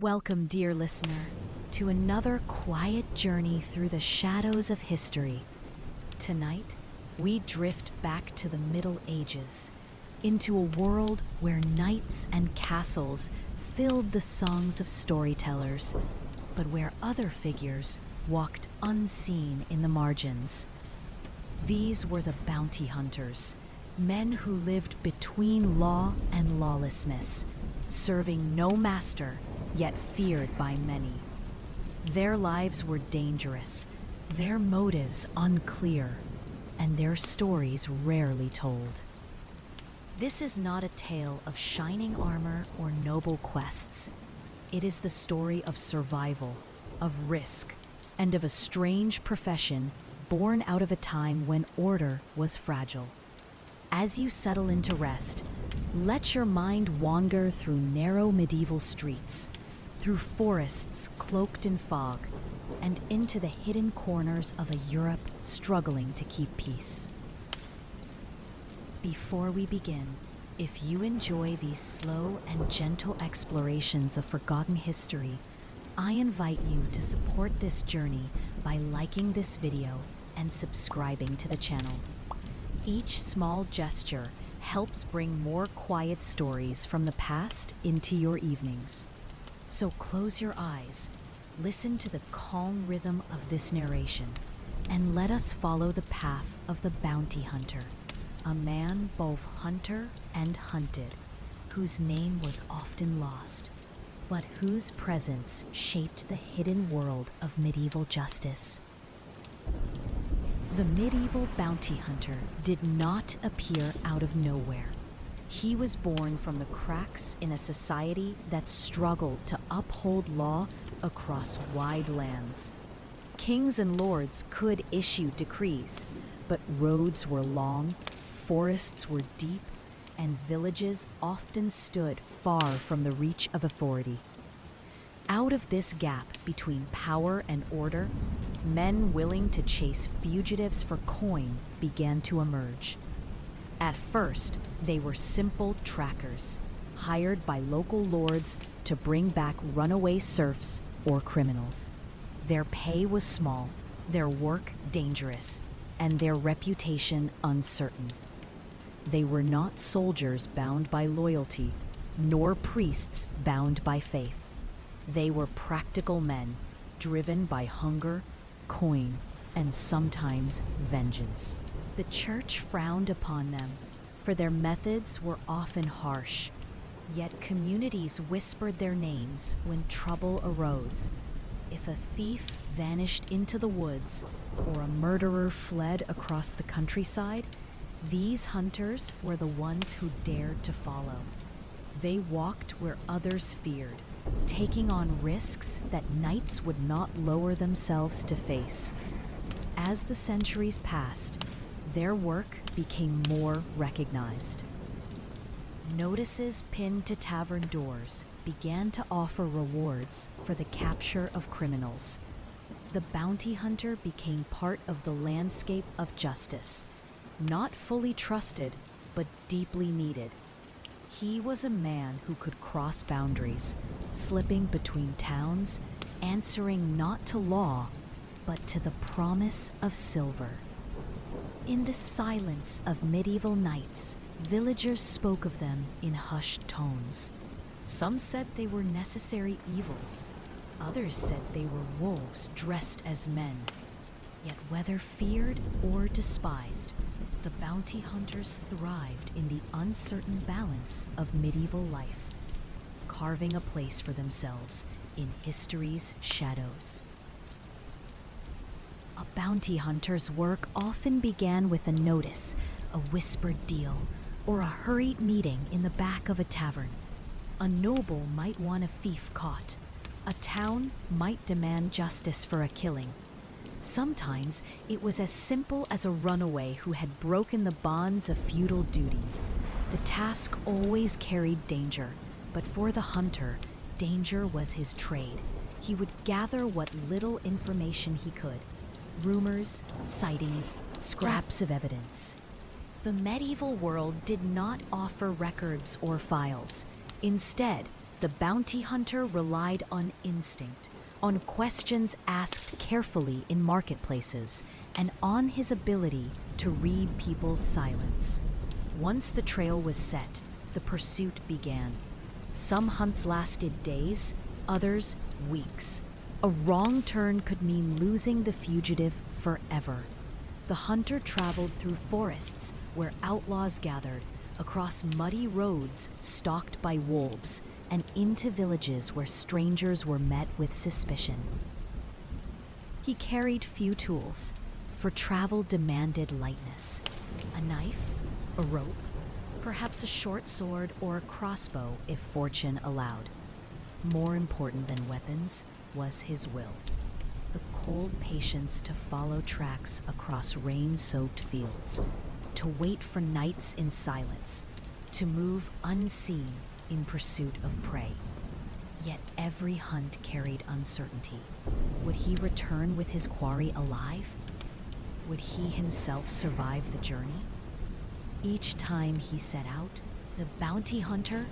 Welcome, dear listener, to another quiet journey through the shadows of history. Tonight, we drift back to the Middle Ages, into a world where knights and castles filled the songs of storytellers, but where other figures walked unseen in the margins. These were the bounty hunters, men who lived between law and lawlessness, serving no master, yet feared by many. Their lives were dangerous, their motives unclear, and their stories rarely told. This is not a tale of shining armor or noble quests. It is the story of survival, of risk, and of a strange profession born out of a time when order was fragile. As you settle into rest, let your mind wander through narrow medieval streets, through forests cloaked in fog, and into the hidden corners of a Europe struggling to keep peace. Before we begin, if you enjoy these slow and gentle explorations of forgotten history, I invite you to support this journey by liking this video and subscribing to the channel. Each small gesture helps bring more quiet stories from the past into your evenings. So close your eyes, listen to the calm rhythm of this narration, and let us follow the path of the bounty hunter, a man both hunter and hunted, whose name was often lost, but whose presence shaped the hidden world of medieval justice. The medieval bounty hunter did not appear out of nowhere. He was born from the cracks in a society that struggled to uphold law across wide lands. Kings and lords could issue decrees, but roads were long, forests were deep, and villages often stood far from the reach of authority. Out of this gap between power and order, men willing to chase fugitives for coin began to emerge. At first, they were simple trackers, hired by local lords to bring back runaway serfs or criminals. Their pay was small, their work dangerous, and their reputation uncertain. They were not soldiers bound by loyalty, nor priests bound by faith. They were practical men, driven by hunger, coin, and sometimes vengeance. The church frowned upon them, for their methods were often harsh. Yet communities whispered their names when trouble arose. If a thief vanished into the woods or a murderer fled across the countryside, these hunters were the ones who dared to follow. They walked where others feared, taking on risks that knights would not lower themselves to face. As the centuries passed, their work became more recognized. Notices pinned to tavern doors began to offer rewards for the capture of criminals. The bounty hunter became part of the landscape of justice, not fully trusted, but deeply needed. He was a man who could cross boundaries, slipping between towns, answering not to law, but to the promise of silver. In the silence of medieval nights, villagers spoke of them in hushed tones. Some said they were necessary evils. Others said they were wolves dressed as men. Yet whether feared or despised, the bounty hunters thrived in the uncertain balance of medieval life, carving a place for themselves in history's shadows. A bounty hunter's work often began with a notice, a whispered deal, or a hurried meeting in the back of a tavern. A noble might want a thief caught. A town might demand justice for a killing. Sometimes it was as simple as a runaway who had broken the bonds of feudal duty. The task always carried danger, but for the hunter, danger was his trade. He would gather what little information he could. Rumors, sightings, scraps of evidence. The medieval world did not offer records or files. Instead, The bounty hunter relied on instinct, on questions asked carefully in marketplaces, and on his ability to read people's silence. Once the trail was set, the pursuit began. Some hunts lasted days, others weeks. A wrong turn could mean losing the fugitive forever. The hunter traveled through forests where outlaws gathered, across muddy roads stalked by wolves, and into villages where strangers were met with suspicion. He carried few tools, for travel demanded lightness. A knife, a rope, perhaps a short sword or a crossbow if fortune allowed. More important than weapons was his will. The cold patience to follow tracks across rain-soaked fields, to wait for nights in silence, to move unseen in pursuit of prey. Yet every hunt carried uncertainty. Would he return with his quarry alive? Would he himself survive the journey? Each time he set out, the bounty hunter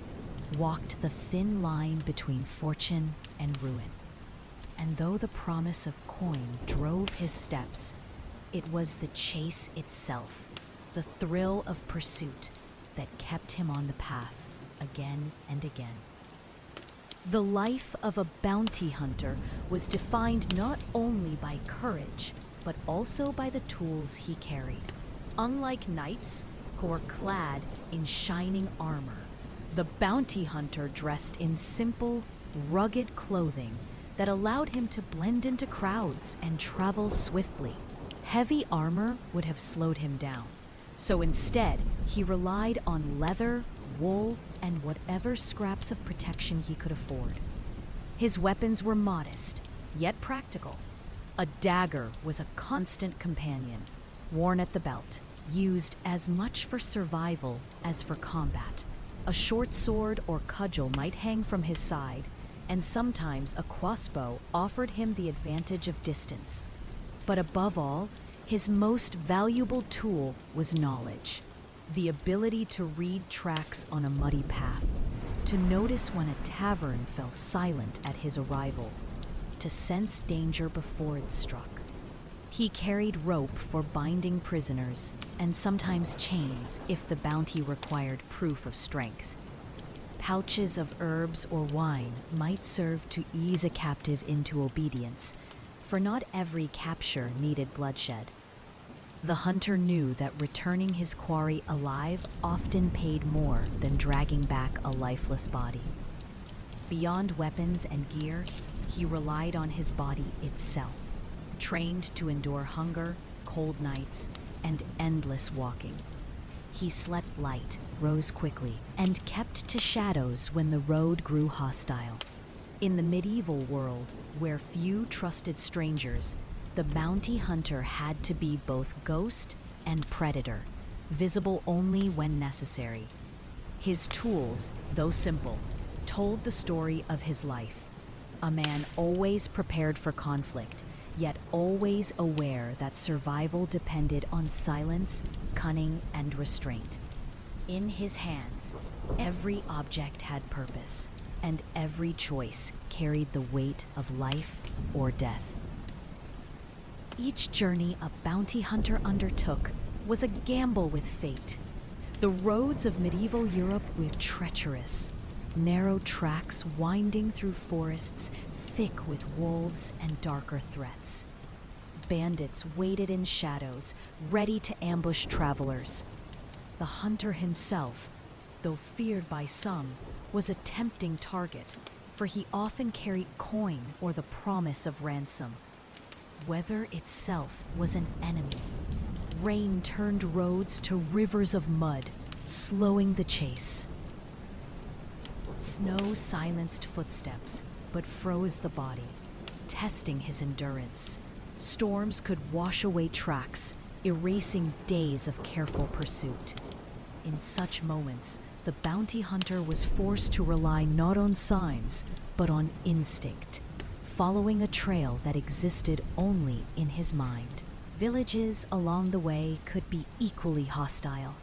walked the thin line between fortune and ruin. And though the promise of coin drove his steps, it was the chase itself, the thrill of pursuit, that kept him on the path again and again. The life of a bounty hunter was defined not only by courage, but also by the tools he carried. Unlike knights, who were clad in shining armor, the bounty hunter dressed in simple, rugged clothing that allowed him to blend into crowds and travel swiftly. Heavy armor would have slowed him down, so instead he relied on leather, wool, and whatever scraps of protection he could afford. His weapons were modest, yet practical. A dagger was a constant companion, worn at the belt, used as much for survival as for combat. A short sword or cudgel might hang from his side, and sometimes a crossbow offered him the advantage of distance. But above all, his most valuable tool was knowledge. The ability to read tracks on a muddy path, to notice when a tavern fell silent at his arrival, to sense danger before it struck. He carried rope for binding prisoners, and sometimes chains if the bounty required proof of strength. Pouches of herbs or wine might serve to ease a captive into obedience, for not every capture needed bloodshed. The hunter knew that returning his quarry alive often paid more than dragging back a lifeless body. Beyond weapons and gear, he relied on his body itself, trained to endure hunger, cold nights, and endless walking. He slept light, rose quickly, and kept to shadows when the road grew hostile. In the medieval world, where few trusted strangers, the bounty hunter had to be both ghost and predator, visible only when necessary. His tools, though simple, told the story of his life. A man always prepared for conflict, yet always aware that survival depended on silence, cunning, and restraint. In his hands, every object had purpose, and every choice carried the weight of life or death. Each journey a bounty hunter undertook was a gamble with fate. The roads of medieval Europe were treacherous, narrow tracks winding through forests thick with wolves and darker threats. Bandits waited in shadows, ready to ambush travelers. The hunter himself, though feared by some, was a tempting target, for he often carried coin or the promise of ransom. Weather itself was an enemy. Rain turned roads to rivers of mud, slowing the chase. Snow silenced footsteps, but froze the body, testing his endurance. Storms could wash away tracks, erasing days of careful pursuit. In such moments, the bounty hunter was forced to rely not on signs, but on instinct, following a trail that existed only in his mind. Villages along the way could be equally hostile.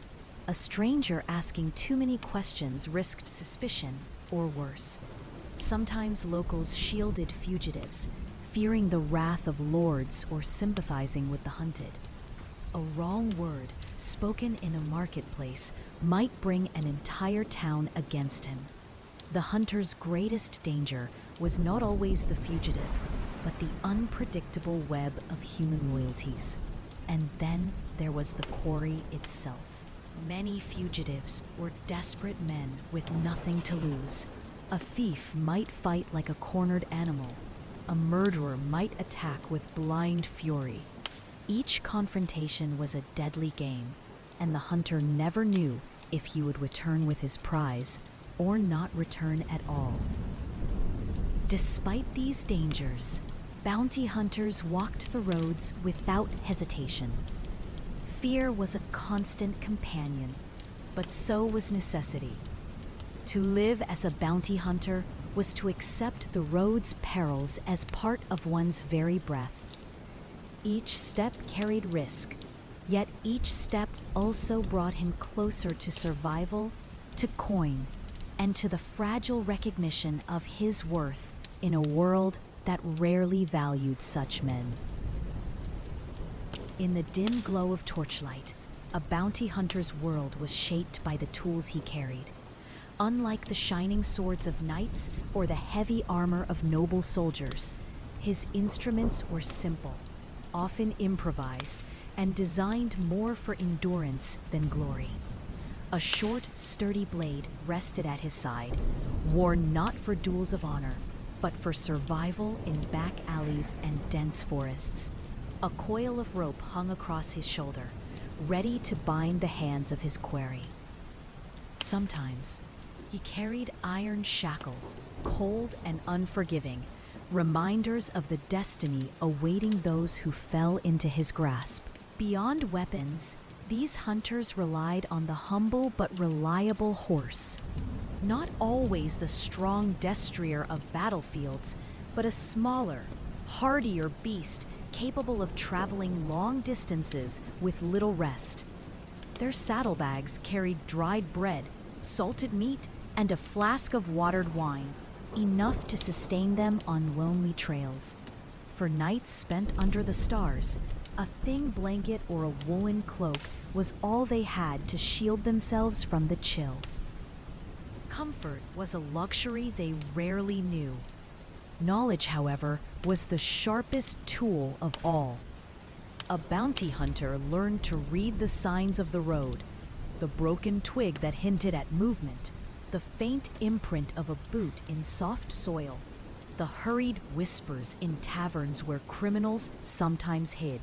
A stranger asking too many questions risked suspicion, or worse, Sometimes locals shielded fugitives, fearing the wrath of lords or sympathizing with the hunted. A wrong word spoken in a marketplace might bring an entire town against him. The hunter's greatest danger was not always the fugitive, but the unpredictable web of human loyalties. And then there was the quarry itself. Many fugitives were desperate men with nothing to lose. A thief might fight like a cornered animal. A murderer might attack with blind fury. Each confrontation was a deadly game, and the hunter never knew if he would return with his prize or not return at all. Despite these dangers, bounty hunters walked the roads without hesitation. Fear was a constant companion, but so was necessity. To live as a bounty hunter was to accept the road's perils as part of one's very breath. Each step carried risk, yet each step also brought him closer to survival, to coin, and to the fragile recognition of his worth in a world that rarely valued such men. In the dim glow of torchlight, a bounty hunter's world was shaped by the tools he carried. Unlike the shining swords of knights or the heavy armor of noble soldiers, his instruments were simple, often improvised, and designed more for endurance than glory. A short, sturdy blade rested at his side, worn not for duels of honor, but for survival in back alleys and dense forests. A coil of rope hung across his shoulder, ready to bind the hands of his quarry. Sometimes, he carried iron shackles, cold and unforgiving, reminders of the destiny awaiting those who fell into his grasp. Beyond weapons, these hunters relied on the humble but reliable horse. Not always the strong destrier of battlefields, but a smaller, hardier beast capable of traveling long distances with little rest. Their saddlebags carried dried bread, salted meat, and a flask of watered wine, enough to sustain them on lonely trails. For nights spent under the stars, a thin blanket or a woolen cloak was all they had to shield themselves from the chill. Comfort was a luxury they rarely knew. Knowledge, however, was the sharpest tool of all. A bounty hunter learned to read the signs of the road, the broken twig that hinted at movement, the faint imprint of a boot in soft soil, the hurried whispers in taverns where criminals sometimes hid.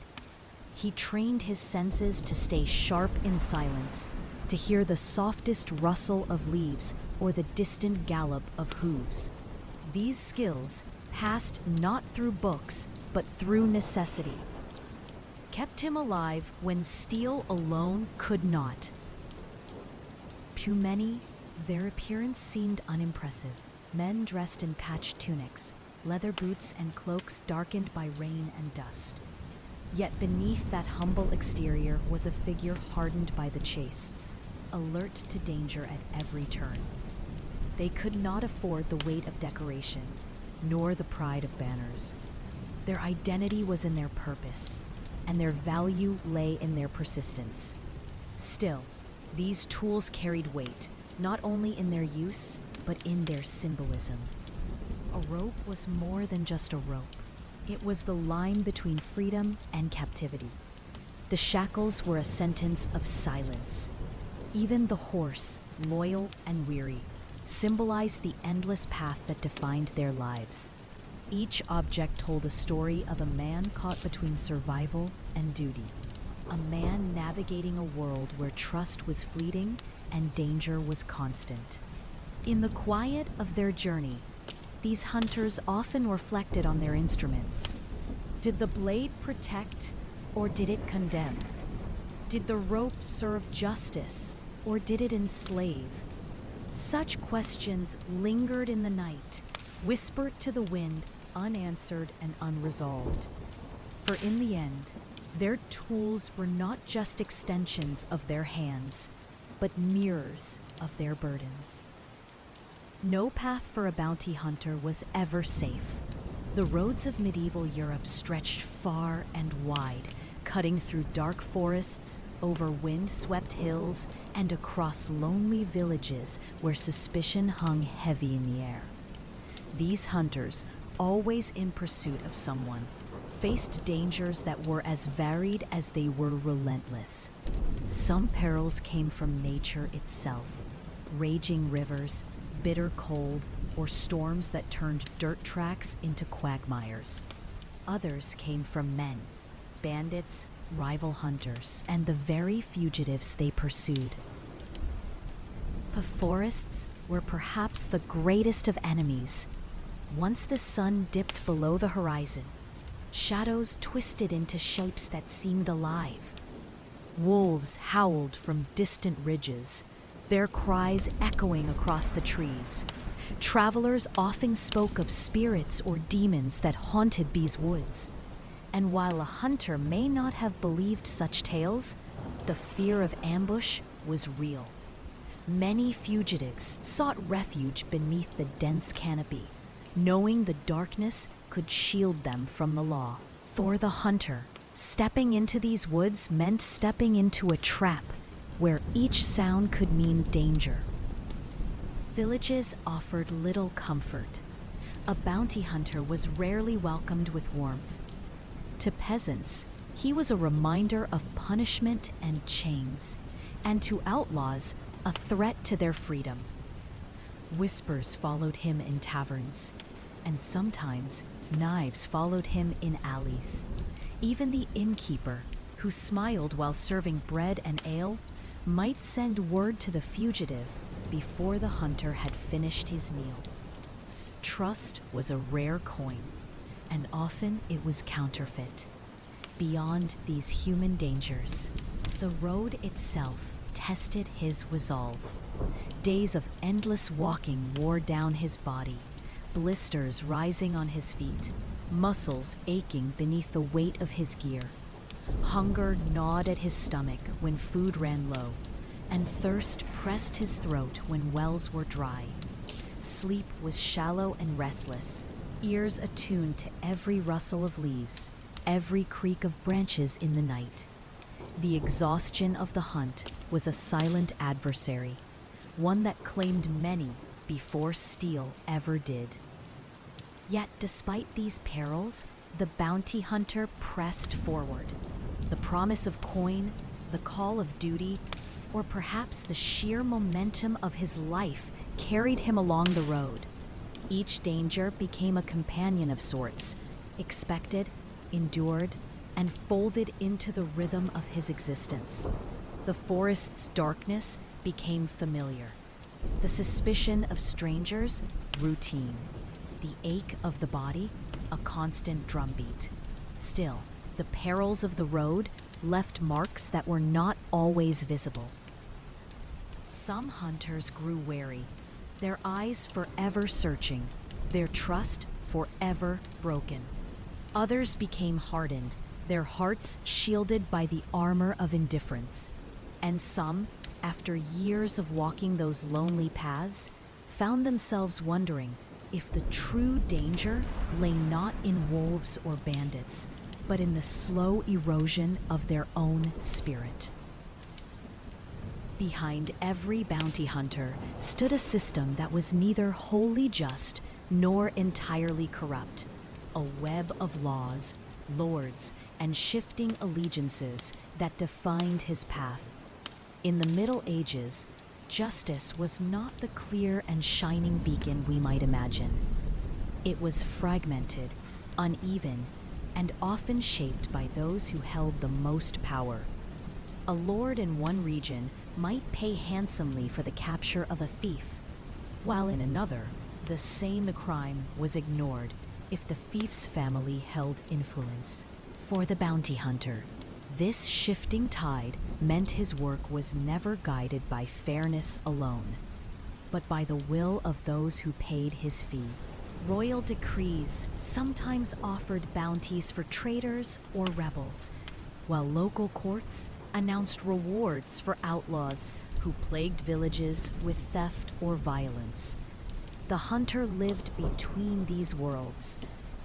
He trained his senses to stay sharp in silence, to hear the softest rustle of leaves or the distant gallop of hooves. These skills, passed not through books, but through necessity, kept him alive when steel alone could not. To many, their appearance seemed unimpressive. Men dressed in patched tunics, leather boots and cloaks darkened by rain and dust. Yet beneath that humble exterior was a figure hardened by the chase, alert to danger at every turn. They could not afford the weight of decoration, nor the pride of banners. Their identity was in their purpose, and their value lay in their persistence. Still, these tools carried weight, not only in their use, but in their symbolism. A rope was more than just a rope. It was the line between freedom and captivity. The shackles were a sentence of silence. Even the horse, loyal and weary, symbolized the endless path that defined their lives. Each object told a story of a man caught between survival and duty, a man navigating a world where trust was fleeting and danger was constant. In the quiet of their journey, these hunters often reflected on their instruments. Did the blade protect, or did it condemn? Did the rope serve justice, or did it enslave? Such questions lingered in the night, whispered to the wind, unanswered and unresolved. For in the end, their tools were not just extensions of their hands, but mirrors of their burdens. No path for a bounty hunter was ever safe. The roads of medieval Europe stretched far and wide, cutting through dark forests, over wind-swept hills, and across lonely villages where suspicion hung heavy in the air. These hunters, always in pursuit of someone, faced dangers that were as varied as they were relentless. Some perils came from nature itself, raging rivers, bitter cold, or storms that turned dirt tracks into quagmires. Others came from men, bandits, rival hunters, and the very fugitives they pursued. The forests were perhaps the greatest of enemies. Once the sun dipped below the horizon, shadows twisted into shapes that seemed alive. Wolves howled from distant ridges, their cries echoing across the trees. Travelers often spoke of spirits or demons that haunted these woods. And while a hunter may not have believed such tales, the fear of ambush was real. Many fugitives sought refuge beneath the dense canopy, knowing the darkness could shield them from the law. For the hunter, stepping into these woods meant stepping into a trap where each sound could mean danger. Villages offered little comfort. A bounty hunter was rarely welcomed with warmth. To peasants, he was a reminder of punishment and chains, and to outlaws, a threat to their freedom. Whispers followed him in taverns, and sometimes knives followed him in alleys. Even the innkeeper, who smiled while serving bread and ale, might send word to the fugitive before the hunter had finished his meal. Trust was a rare coin, and often it was counterfeit. Beyond these human dangers, the road itself tested his resolve. Days of endless walking wore down his body, blisters rising on his feet, muscles aching beneath the weight of his gear. Hunger gnawed at his stomach when food ran low, and thirst pressed his throat when wells were dry. Sleep was shallow and restless, ears attuned to every rustle of leaves, every creak of branches in the night. The exhaustion of the hunt was a silent adversary, one that claimed many before steel ever did. Yet despite these perils, the bounty hunter pressed forward. The promise of coin, the call of duty, or perhaps the sheer momentum of his life carried him along the road. Each danger became a companion of sorts, expected, endured, and folded into the rhythm of his existence. The forest's darkness became familiar. The suspicion of strangers, routine. The ache of the body, a constant drumbeat. Still, the perils of the road left marks that were not always visible. Some hunters grew wary, their eyes forever searching, their trust forever broken. Others became hardened, their hearts shielded by the armor of indifference. And some, after years of walking those lonely paths, found themselves wondering if the true danger lay not in wolves or bandits, but in the slow erosion of their own spirit. Behind every bounty hunter stood a system that was neither wholly just nor entirely corrupt, a web of laws, lords, and shifting allegiances that defined his path. In the Middle Ages, justice was not the clear and shining beacon we might imagine. It was fragmented, uneven, and often shaped by those who held the most power. A lord in one region might pay handsomely for the capture of a thief, while in another, the same crime was ignored if the thief's family held influence. For the bounty hunter, this shifting tide meant his work was never guided by fairness alone, but by the will of those who paid his fee. Royal decrees sometimes offered bounties for traitors or rebels, while local courts announced rewards for outlaws who plagued villages with theft or violence. The hunter lived between these worlds,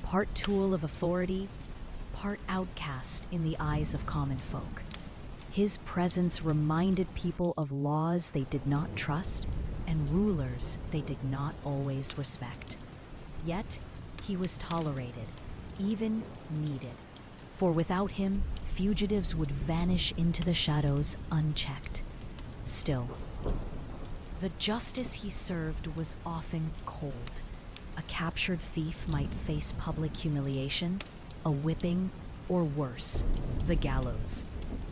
part tool of authority, part outcast in the eyes of common folk. His presence reminded people of laws they did not trust and rulers they did not always respect. Yet, he was tolerated, even needed. For without him, fugitives would vanish into the shadows unchecked. Still, the justice he served was often cold. A captured thief might face public humiliation, a whipping, or worse, the gallows.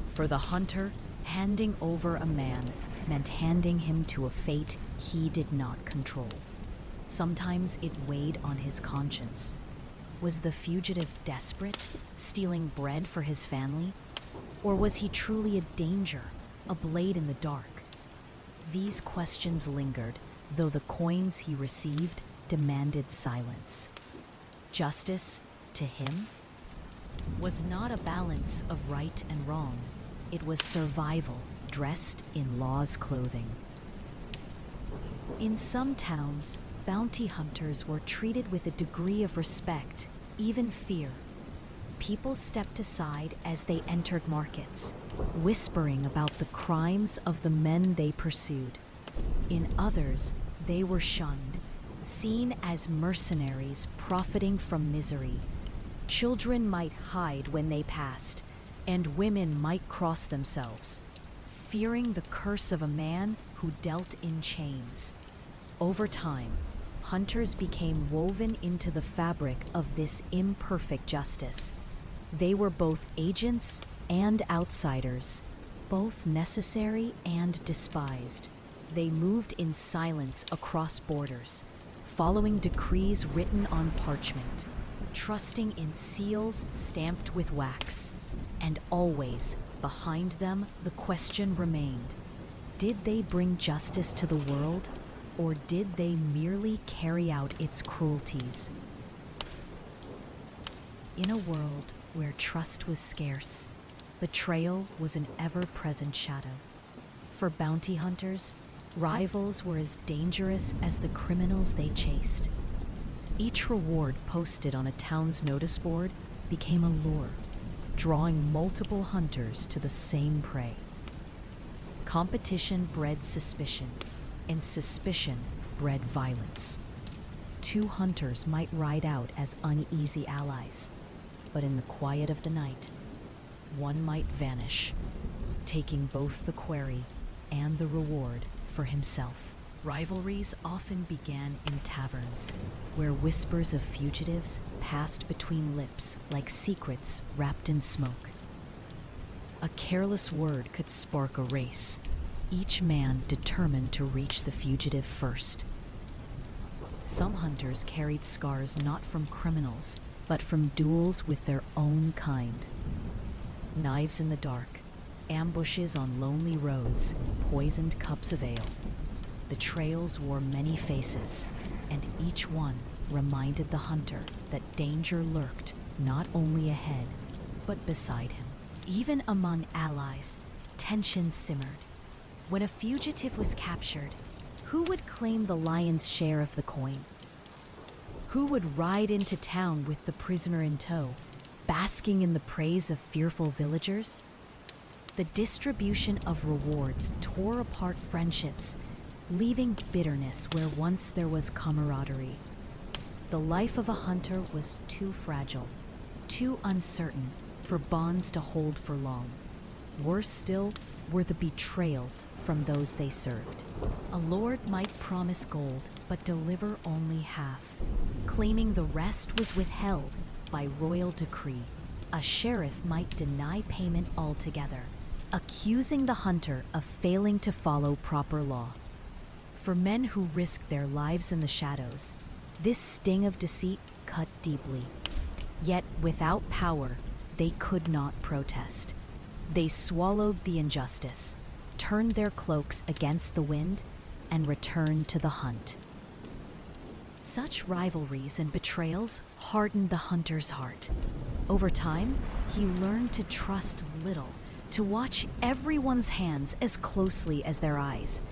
For the hunter, handing over a man meant handing him to a fate he did not control. Sometimes it weighed on his conscience. Was the fugitive desperate, stealing bread for his family? Or was he truly a danger, a blade in the dark? These questions lingered, though the coins he received demanded silence. Justice, to him, was not a balance of right and wrong. It was survival dressed in law's clothing. In some towns, bounty hunters were treated with a degree of respect, even fear. People stepped aside as they entered markets, whispering about the crimes of the men they pursued. In others, they were shunned, seen as mercenaries profiting from misery. Children might hide when they passed, and women might cross themselves, fearing the curse of a man who dealt in chains. Over time, hunters became woven into the fabric of this imperfect justice. They were both agents and outsiders, both necessary and despised. They moved in silence across borders, following decrees written on parchment, trusting in seals stamped with wax. And always, behind them, the question remained: did they bring justice to the world, or did they merely carry out its cruelties? In a world where trust was scarce, betrayal was an ever-present shadow. For bounty hunters, rivals were as dangerous as the criminals they chased. Each reward posted on a town's notice board became a lure, drawing multiple hunters to the same prey. Competition bred suspicion, and suspicion bred violence. Two hunters might ride out as uneasy allies, but in the quiet of the night, one might vanish, taking both the quarry and the reward for himself. Rivalries often began in taverns, where whispers of fugitives passed between lips like secrets wrapped in smoke. A careless word could spark a race, each man determined to reach the fugitive first. Some hunters carried scars not from criminals, but from duels with their own kind. Knives in the dark, ambushes on lonely roads, poisoned cups of ale. The trails wore many faces, and each one reminded the hunter that danger lurked not only ahead, but beside him. Even among allies, tension simmered. When a fugitive was captured, who would claim the lion's share of the coin? Who would ride into town with the prisoner in tow, basking in the praise of fearful villagers? The distribution of rewards tore apart friendships, leaving bitterness where once there was camaraderie. The life of a hunter was too fragile, too uncertain for bonds to hold for long. Worse still were the betrayals from those they served. A lord might promise gold, but deliver only half, claiming the rest was withheld by royal decree. A sheriff might deny payment altogether, accusing the hunter of failing to follow proper law. For men who risked their lives in the shadows, this sting of deceit cut deeply. Yet without power, they could not protest. They swallowed the injustice, turned their cloaks against the wind, and returned to the hunt. Such rivalries and betrayals hardened the hunter's heart. Over time, he learned to trust little, to watch everyone's hands as closely as their eyes.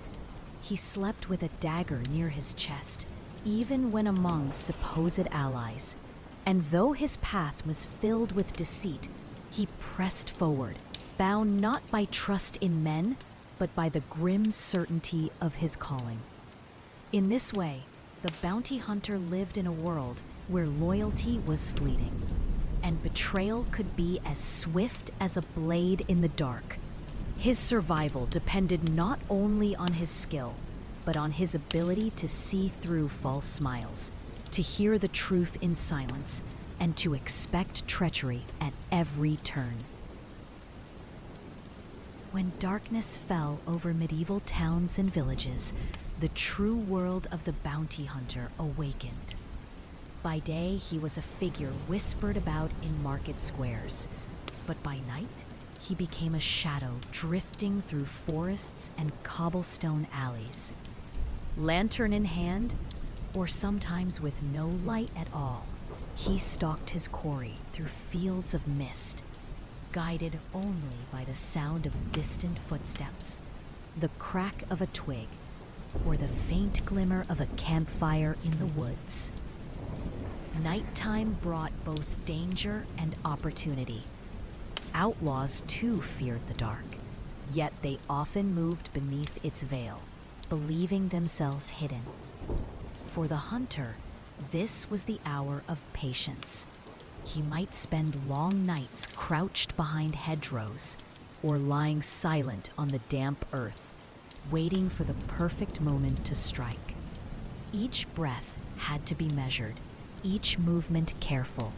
He slept with a dagger near his chest, even when among supposed allies. And though his path was filled with deceit, he pressed forward, bound not by trust in men, but by the grim certainty of his calling. In this way, the bounty hunter lived in a world where loyalty was fleeting, and betrayal could be as swift as a blade in the dark. His survival depended not only on his skill, but on his ability to see through false smiles, to hear the truth in silence, and to expect treachery at every turn. When darkness fell over medieval towns and villages, the true world of the bounty hunter awakened. By day, he was a figure whispered about in market squares, but by night, he became a shadow drifting through forests and cobblestone alleys. Lantern in hand, or sometimes with no light at all, he stalked his quarry through fields of mist, guided only by the sound of distant footsteps, the crack of a twig, or the faint glimmer of a campfire in the woods. Nighttime brought both danger and opportunity. Outlaws too feared the dark, yet they often moved beneath its veil, believing themselves hidden. For the hunter, this was the hour of patience. He might spend long nights crouched behind hedgerows or lying silent on the damp earth, waiting for the perfect moment to strike. Each breath had to be measured, each movement careful,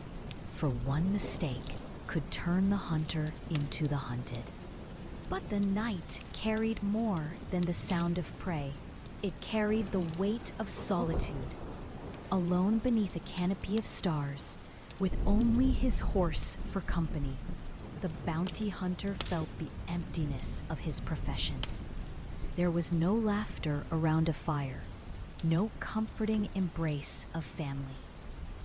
for one mistake could turn the hunter into the hunted. But the night carried more than the sound of prey. It carried the weight of solitude. Alone beneath a canopy of stars, with only his horse for company, the bounty hunter felt the emptiness of his profession. There was no laughter around a fire, no comforting embrace of family,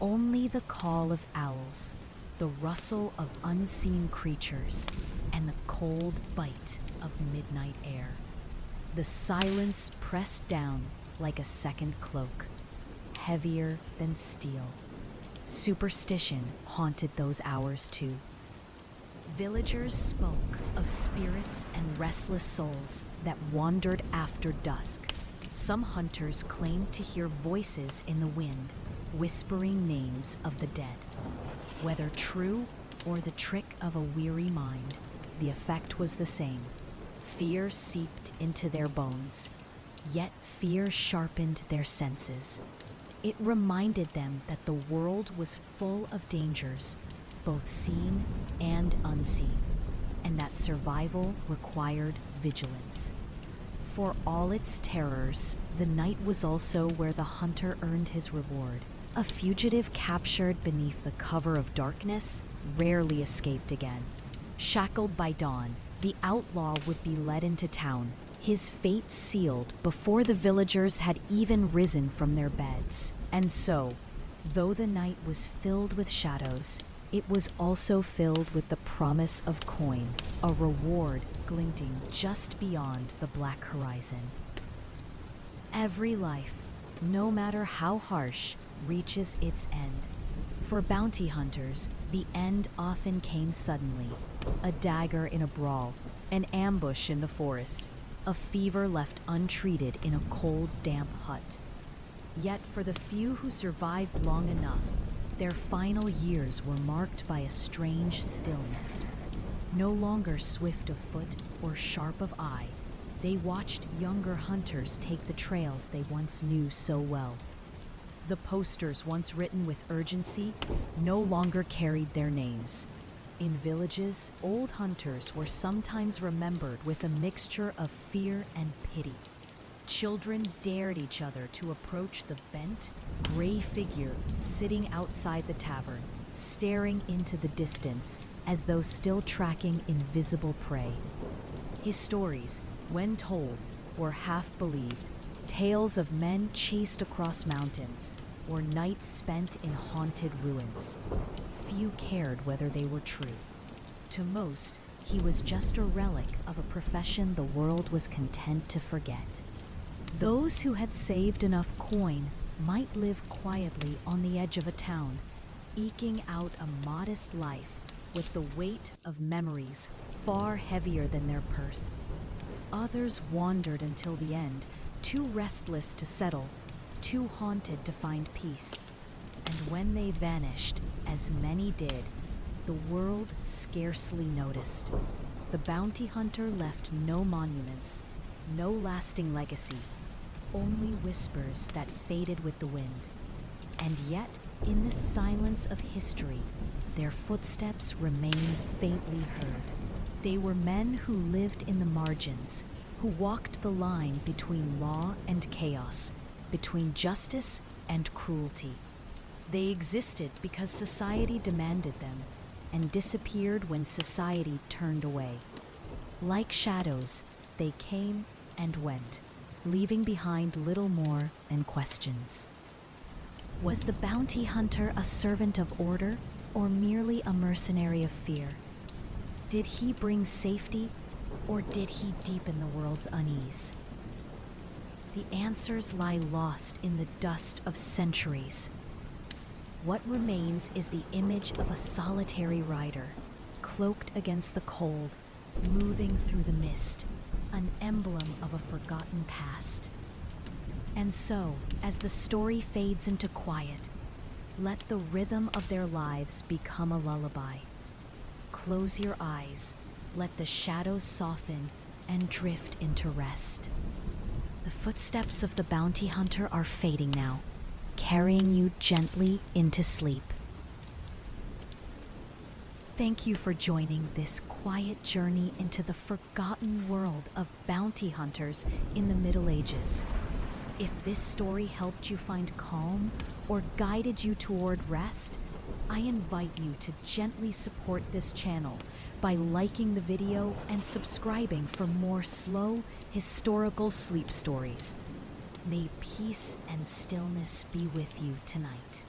only the call of owls, the rustle of unseen creatures, and the cold bite of midnight air. The silence pressed down like a second cloak, heavier than steel. Superstition haunted those hours too. Villagers spoke of spirits and restless souls that wandered after dusk. Some hunters claimed to hear voices in the wind, whispering names of the dead. Whether true or the trick of a weary mind, the effect was the same. Fear seeped into their bones, yet fear sharpened their senses. It reminded them that the world was full of dangers, both seen and unseen, and that survival required vigilance. For all its terrors, the night was also where the hunter earned his reward. A fugitive captured beneath the cover of darkness rarely escaped again. Shackled by dawn, the outlaw would be led into town, his fate sealed before the villagers had even risen from their beds. And so, though the night was filled with shadows, it was also filled with the promise of coin, a reward glinting just beyond the black horizon. Every life, no matter how harsh, reaches its end. For bounty hunters, the end often came suddenly. A dagger in a brawl, an ambush in the forest, a fever left untreated in a cold, damp hut. Yet for the few who survived long enough, their final years were marked by a strange stillness. No longer swift of foot or sharp of eye, they watched younger hunters take the trails they once knew so well. The posters once written with urgency no longer carried their names. In villages, old hunters were sometimes remembered with a mixture of fear and pity. Children dared each other to approach the bent, gray figure sitting outside the tavern, staring into the distance as though still tracking invisible prey. His stories, when told, were half believed, tales of men chased across mountains, or nights spent in haunted ruins. Few cared whether they were true. To most, he was just a relic of a profession the world was content to forget. Those who had saved enough coin might live quietly on the edge of a town, eking out a modest life with the weight of memories far heavier than their purse. Others wandered until the end, too restless to settle, too haunted to find peace. And when they vanished, as many did, the world scarcely noticed. The bounty hunter left no monuments, no lasting legacy, only whispers that faded with the wind. And yet, in the silence of history, their footsteps remain faintly heard. They were men who lived in the margins, who walked the line between law and chaos, between justice and cruelty. They existed because society demanded them, and disappeared when society turned away. Like shadows, they came and went, leaving behind little more than questions. Was the bounty hunter a servant of order, or merely a mercenary of fear? Did he bring safety, or did he deepen the world's unease? The answers lie lost in the dust of centuries. What remains is the image of a solitary rider, cloaked against the cold, moving through the mist, an emblem of a forgotten past. And so, as the story fades into quiet, let the rhythm of their lives become a lullaby. Close your eyes, let the shadows soften and drift into rest. The footsteps of the bounty hunter are fading now, carrying you gently into sleep. Thank you for joining this quiet journey into the forgotten world of bounty hunters in the Middle Ages. If this story helped you find calm or guided you toward rest, I invite you to gently support this channel by liking the video and subscribing for more slow, historical sleep stories. May peace and stillness be with you tonight.